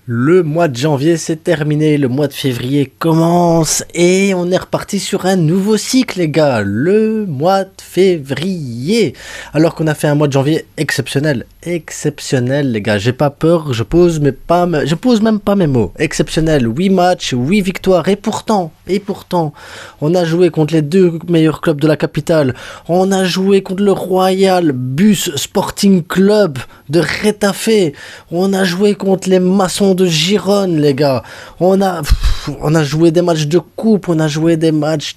Le mois de janvier c'est terminé, le mois de février commence et on est reparti sur un nouveau cycle les gars, le mois de février. Alors qu'on a fait un mois de janvier exceptionnel les gars, j'ai pas peur, je pose même pas mes mots. Exceptionnel, 8 matchs, 8 victoires et pourtant, on a joué contre les deux meilleurs clubs de la capitale, on a joué contre le Royal Bus Sporting Club de Retafe, on a joué contre les Maçons de Gironne les gars, on a joué des matchs de coupe, on a joué des matchs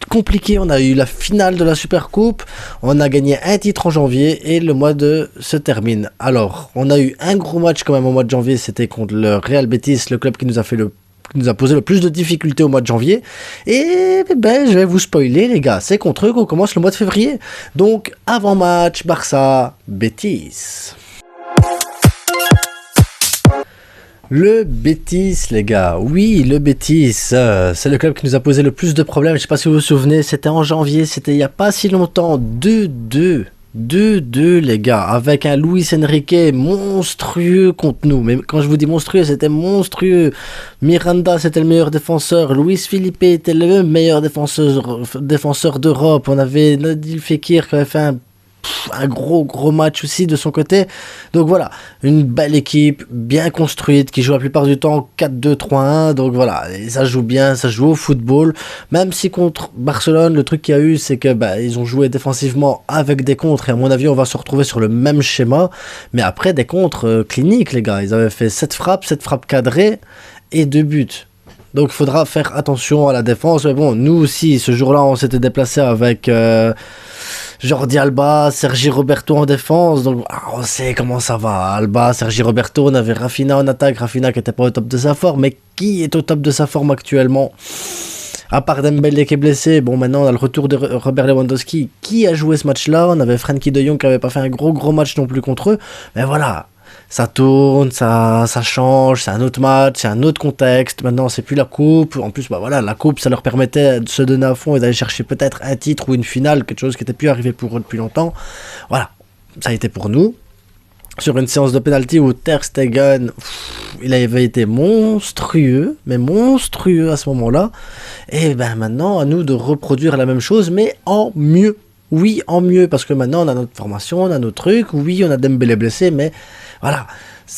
compliqués, on a eu la finale de la Super Coupe, on a gagné un titre en janvier et le mois se termine. Alors, on a eu un gros match quand même au mois de janvier, c'était contre le Real Betis, le club qui nous a posé le plus de difficultés au mois de janvier. Et je vais vous spoiler les gars, c'est contre eux qu'on commence le mois de février. Donc avant-match, Barça, Betis. Le Betis, les gars, oui, le Betis, c'est le club qui nous a posé le plus de problèmes. Je sais pas si vous vous souvenez, c'était en janvier, c'était il y a pas si longtemps, 2-2 les gars, avec un Luis Enrique monstrueux contre nous. Mais quand je vous dis monstrueux, c'était monstrueux. Miranda, c'était le meilleur défenseur. Luis Felipe était le meilleur défenseur d'Europe. On avait Nabil Fekir qui avait fait un gros match aussi de son côté. Donc voilà, une belle équipe bien construite qui joue la plupart du temps 4-2-3-1. Donc voilà, et ça joue bien, ça joue au football. Même si contre Barcelone, le truc qu'il y a eu, c'est que ils ont joué défensivement avec des contres et à mon avis, on va se retrouver sur le même schéma. Mais après des contres cliniques, les gars, ils avaient fait 7 frappes cadrées et 2 buts. Donc il faudra faire attention à la défense. Mais bon, nous aussi, ce jour-là, on s'était déplacé avec Jordi Alba, Sergi Roberto en défense, donc on sait comment ça va. Alba, Sergi Roberto, on avait Rafinha en attaque, Rafinha qui n'était pas au top de sa forme, mais qui est au top de sa forme actuellement? À part Dembélé qui est blessé, bon maintenant on a le retour de Robert Lewandowski qui a joué ce match-là, on avait Frenkie de Jong qui n'avait pas fait un gros match non plus contre eux, mais voilà. Ça tourne, ça change, c'est un autre match, c'est un autre contexte. Maintenant, c'est plus la coupe. En plus, la coupe, ça leur permettait de se donner à fond et d'aller chercher peut-être un titre ou une finale, quelque chose qui n'était plus arrivé pour eux depuis longtemps. Voilà, ça a été pour nous. Sur une séance de penalty où Ter Stegen, il avait été monstrueux à ce moment-là. Et maintenant, à nous de reproduire la même chose, mais en mieux. Oui, en mieux, parce que maintenant, on a notre formation, on a nos trucs. Oui, on a Dembélé blessé, mais voilà.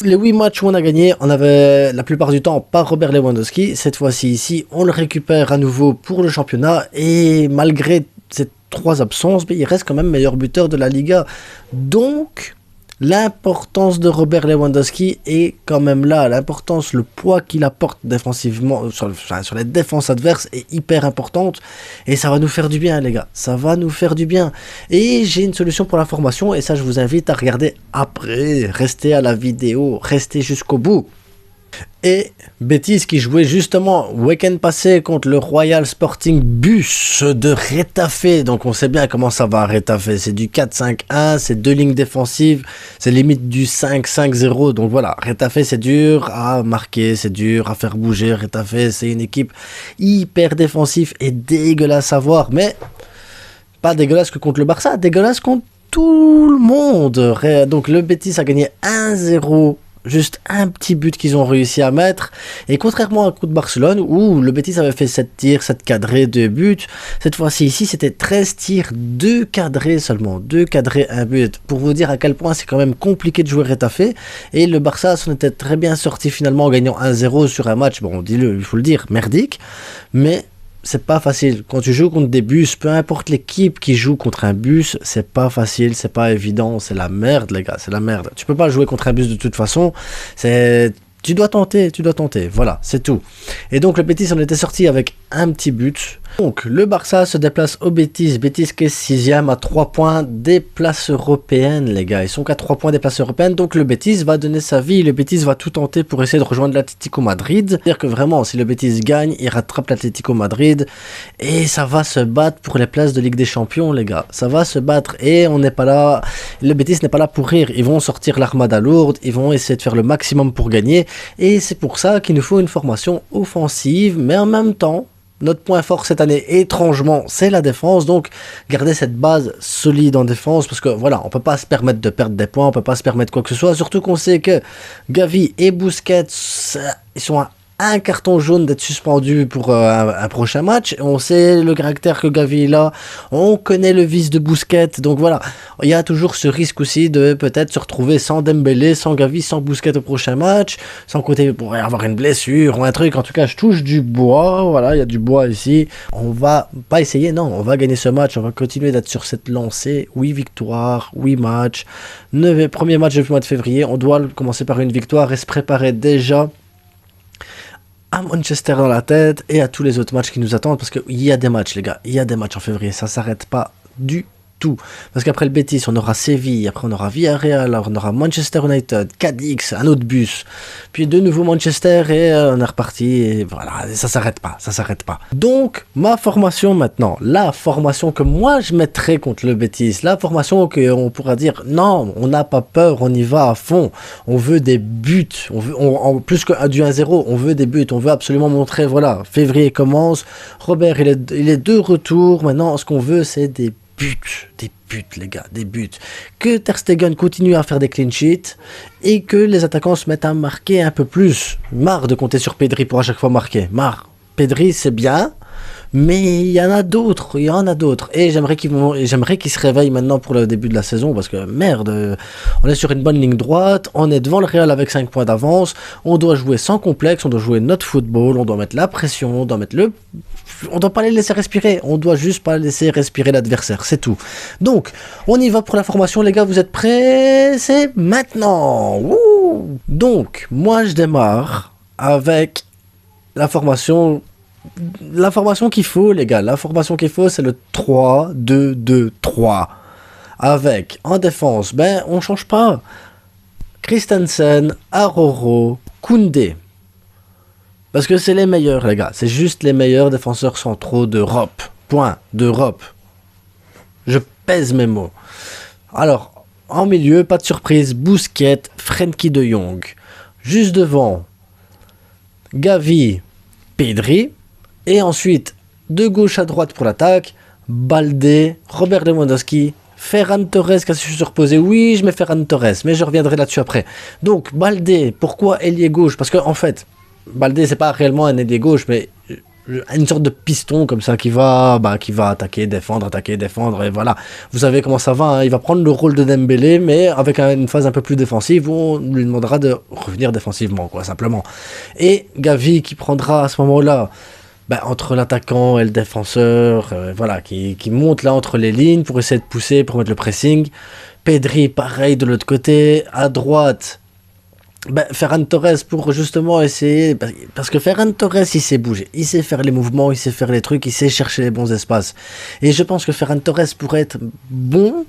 Les 8 matchs où on a gagné, on avait la plupart du temps pas Robert Lewandowski. Cette fois-ci, ici, on le récupère à nouveau pour le championnat. Et malgré ces 3 absences, il reste quand même meilleur buteur de la Liga. Donc, l'importance de Robert Lewandowski est quand même là. L'importance, le poids qu'il apporte défensivement sur les défenses adverses est hyper importante. Et ça va nous faire du bien, les gars. Ça va nous faire du bien. Et j'ai une solution pour la formation. Et ça, je vous invite à regarder après. Restez à la vidéo. Restez jusqu'au bout. Et Betis qui jouait justement week-end passé contre le Royal Sporting Bus de Retafe. Donc on sait bien comment ça va à Retafe. C'est du 4-5-1, c'est 2 lignes défensives, c'est limite du 5-5-0. Donc voilà, Retafe c'est dur à marquer, c'est dur à faire bouger. Retafe c'est une équipe hyper défensive et dégueulasse à voir. Mais pas dégueulasse que contre le Barça, dégueulasse contre tout le monde. Donc le Betis a gagné 1-0. Juste un petit but qu'ils ont réussi à mettre. Et contrairement à contre Barcelone, où le Betis avait fait 7 tirs, 7 cadrés, 2 buts, cette fois-ci ici, c'était 13 tirs, 2 cadrés seulement. 2 cadrés, 1 but. Pour vous dire à quel point c'est quand même compliqué de jouer Retafe. Et le Barça s'en était très bien sorti finalement en gagnant 1-0 sur un match, bon, dis-le, il faut le dire, merdique. Mais c'est pas facile. Quand tu joues contre des bus, peu importe l'équipe qui joue contre un bus, c'est pas facile, c'est pas évident, c'est la merde, les gars, c'est la merde. Tu peux pas jouer contre un bus de toute façon, tu dois tenter, voilà, c'est tout. Et donc le Betis en était sorti avec un petit but. Donc le Barça se déplace au Betis qui est 6ème à 3 points des places européennes, les gars. Ils sont qu'à 3 points des places européennes, donc le Betis va donner sa vie, le Betis va tout tenter pour essayer de rejoindre l'Atlético Madrid. C'est-à-dire que vraiment, si le Betis gagne, il rattrape l'Atlético Madrid et ça va se battre pour les places de Ligue des Champions, les gars. Ça va se battre et on n'est pas là, le Betis n'est pas là pour rire. Ils vont sortir l'armada lourde, ils vont essayer de faire le maximum pour gagner et c'est pour ça qu'il nous faut une formation offensive, mais en même temps, notre point fort cette année, étrangement, c'est la défense. Donc, garder cette base solide en défense, parce que voilà, on peut pas se permettre de perdre des points, on peut pas se permettre quoi que ce soit. Surtout qu'on sait que Gavi et Busquets, ils sont à un carton jaune d'être suspendu pour un prochain match. On sait le caractère que Gavi a, on connaît le vice de Busquets, donc voilà, il y a toujours ce risque aussi de peut-être se retrouver sans Dembélé, sans Gavi, sans Busquets au prochain match, sans côté pour avoir une blessure ou un truc. En tout cas, je touche du bois, voilà, il y a du bois ici. On va pas essayer, non, on va gagner ce match, on va continuer d'être sur cette lancée. 8 victoires, 8 matchs, premier match depuis le mois de février, on doit commencer par une victoire et se préparer déjà à Manchester dans la tête et à tous les autres matchs qui nous attendent, parce qu'il y a des matchs, les gars, il y a des matchs en février, ça s'arrête pas du tout, parce qu'après le Betis on aura Séville, après on aura Villarreal, on aura Manchester United, Cadix, un autre bus, puis de nouveau Manchester et on est reparti, et voilà, ça s'arrête pas. Donc ma formation maintenant, la formation que moi je mettrais contre le Betis, la formation qu'on pourra dire non, on n'a pas peur, on y va à fond, on veut des buts, en plus que du 1-0, on veut des buts, on veut absolument montrer, voilà, février commence, Robert il est de retour, maintenant ce qu'on veut c'est des buts les gars, des buts. Que Ter Stegen continue à faire des clean sheets et que les attaquants se mettent à marquer un peu plus. Marre de compter sur Pedri pour à chaque fois marquer. Marre. Pedri c'est bien, mais il y en a d'autres. Et j'aimerais qu'ils se réveillent maintenant pour le début de la saison, parce que merde, on est sur une bonne ligne droite, on est devant le Real avec 5 points d'avance, on doit jouer sans complexe, on doit jouer notre football, on doit mettre la pression, on doit pas les laisser respirer, on doit juste pas laisser respirer l'adversaire, c'est tout. Donc, on y va pour la formation, les gars, vous êtes prêts? C'est maintenant. Wouh. Donc, moi je démarre avec la formation qu'il faut, les gars. La formation qu'il faut, c'est le 3-2-2-3. Avec, en défense, on change pas. Christensen, Aroro, Koundé. Parce que c'est les meilleurs, les gars. C'est juste les meilleurs défenseurs centraux d'Europe. Point. D'Europe. Je pèse mes mots. Alors, en milieu, pas de surprise, Busquets, Frenkie de Jong. Juste devant, Gavi, Pedri. Et ensuite, de gauche à droite pour l'attaque, Baldé, Robert Lewandowski, Ferran Torres qui a su se reposer. Oui, je mets Ferran Torres, mais je reviendrai là-dessus après. Donc, Baldé, pourquoi ailier gauche? Parce qu'en fait, Baldé, c'est pas réellement un ailier gauche, mais une sorte de piston comme ça qui va attaquer, défendre, et voilà. Vous savez comment ça va, hein. Il va prendre le rôle de Dembélé, mais avec une phase un peu plus défensive où on lui demandera de revenir défensivement, quoi, simplement. Et Gavi qui prendra à ce moment-là entre l'attaquant et le défenseur, voilà, qui monte là entre les lignes pour essayer de pousser, pour mettre le pressing. Pedri, pareil de l'autre côté. À droite, Ferran Torres pour justement essayer, parce que Ferran Torres il sait bouger, il sait faire les mouvements, il sait faire les trucs, il sait chercher les bons espaces. Et je pense que Ferran Torres pourrait être bon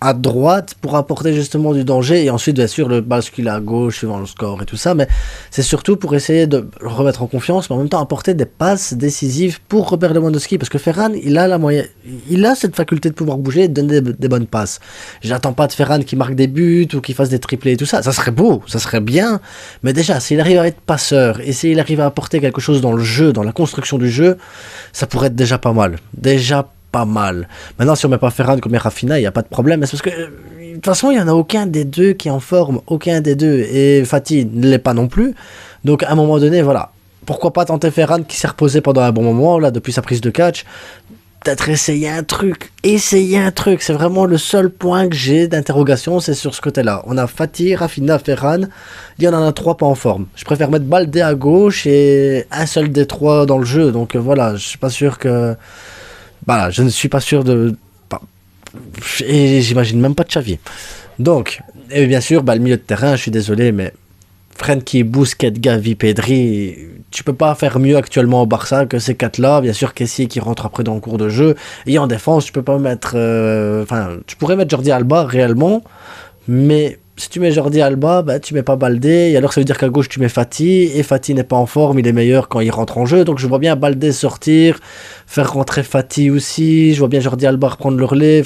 à droite pour apporter justement du danger, et ensuite bien sûr le bascule à gauche suivant le score et tout ça, mais c'est surtout pour essayer de le remettre en confiance, mais en même temps apporter des passes décisives pour Robert Lewandowski, parce que Ferran il a cette faculté de pouvoir bouger et de donner des bonnes passes. J'attends pas de Ferran qui marque des buts ou qui fasse des triplés et tout ça, ça serait beau, ça serait bien, mais déjà s'il arrive à être passeur et s'il arrive à apporter quelque chose dans le jeu, dans la construction du jeu, ça pourrait être déjà pas mal. Pas mal. Maintenant, si on met pas Ferran comme Rafinha, il n'y a pas de problème. Mais c'est parce que, de toute façon, il n'y en a aucun des deux qui est en forme. Aucun des deux. Et Fati ne l'est pas non plus. Donc, à un moment donné, voilà. Pourquoi pas tenter Ferran qui s'est reposé pendant un bon moment, là, depuis sa prise de catch. Peut-être essayer un truc. C'est vraiment le seul point que j'ai d'interrogation, c'est sur ce côté-là. On a Fati, Rafinha, Ferran. Il y en a 3 pas en forme. Je préfère mettre Baldé à gauche et un seul des 3 dans le jeu. Donc, voilà, je suis pas sûr que... Voilà, je ne suis pas sûr de... Et j'imagine même pas de Xavi. Donc, et bien sûr, le milieu de terrain, je suis désolé, mais Frenkie, Busquets, Gavi, Pedri, tu peux pas faire mieux actuellement au Barça que ces 4-là. Bien sûr, Kessie qui rentre après dans le cours de jeu. Et en défense, tu peux pas mettre... tu pourrais mettre Jordi Alba réellement, mais... Si tu mets Jordi Alba, tu mets pas Baldé, et alors ça veut dire qu'à gauche tu mets Fati, et Fati n'est pas en forme, il est meilleur quand il rentre en jeu, donc je vois bien Baldé sortir, faire rentrer Fati aussi, je vois bien Jordi Alba reprendre le relais,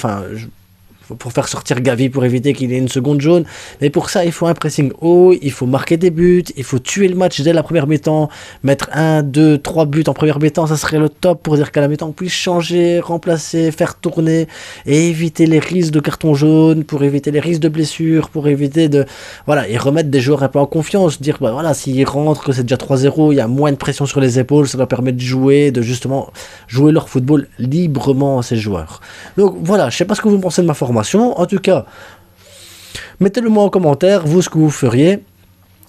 pour faire sortir Gavi pour éviter qu'il ait une seconde jaune. Mais pour ça, il faut un pressing haut, il faut marquer des buts, il faut tuer le match dès la première mi-temps, mettre 1, 2, 3 buts en première mi-temps, ça serait le top pour dire qu'à la mi-temps on puisse changer, remplacer, faire tourner et éviter les risques de carton jaune, pour éviter les risques de blessures, pour éviter de... Voilà, et remettre des joueurs un peu en confiance, dire, bah voilà, s'ils rentrent, que c'est déjà 3-0, il y a moins de pression sur les épaules, ça leur permet de jouer, de justement jouer leur football librement à ces joueurs. Donc voilà, je sais pas ce que vous pensez de ma formation, en tout cas, mettez-le moi en commentaire, vous ce que vous feriez.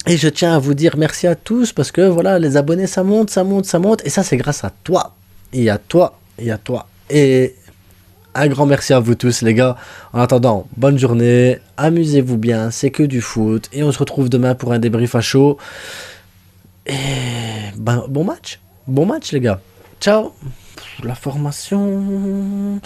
Et je tiens à vous dire merci à tous parce que voilà, les abonnés ça monte, ça monte, ça monte. Et ça c'est grâce à toi. Et à toi, et à toi. Et un grand merci à vous tous les gars. En attendant, bonne journée, amusez-vous bien, c'est que du foot. Et on se retrouve demain pour un débrief à chaud. Et ben, bon match les gars. Ciao. La formation...